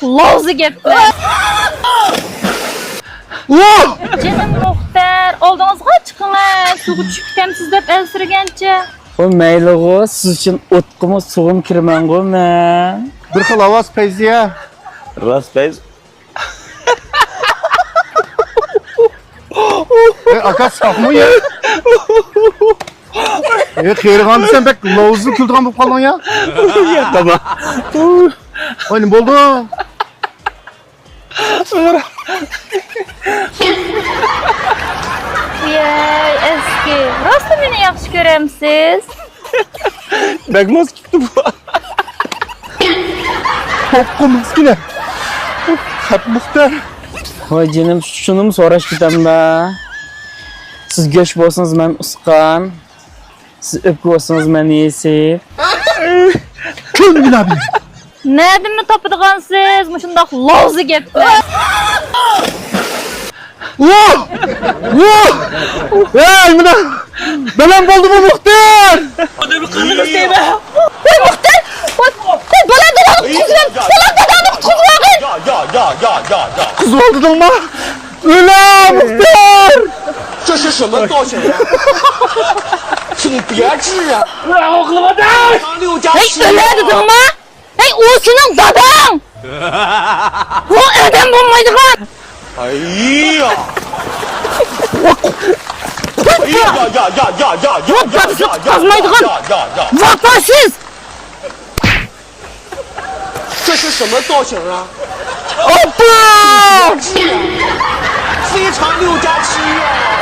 Lozu gepler. Canım muhtar, oldunuzga chiqing. Suvga tushib ketamsiz deb elsirgancha. O mayli siz uchun o'tqimi suvim kirman men. Bir xil ovoz payziya. Rost payz. Aka saqmı ya. Xeyirgan sen bek lovuzu küldigan bo'lib qolding ya. Tamam. Oy, nima bo'ldi? Yey, eski. Rost meni yaxshi ko'ramsiz? Bekmez gitti bu. Hakkı maskine. Hep muhtar. Voy jinim, shuni mi so'rash ketamda? Siz go'sht bo'lsangiz men usqan. Siz o'pka bo'lsangiz men yesib. Ko'ngil abi. Nadimni topadigansiz? Mushundoq lozu geplar. Ey mina. Benim oldu bu muhtar. Voy muhtar! Voy baland dadani qutqizgan! Baland dadani qutqizgan! Kız oldu mı? Öyle muhtar. 这是什么道歉呀？请别治啊！唐六家 Hey, 吃 öyle dedinmi? Hey, o senin dadan! O adam bo'lmaydigan! 哎呀！哎呀呀呀呀呀呀呀Qazmaydigan! Vafosiz! 这是什么道情啊？ Hoppa! 非常六家吃啊！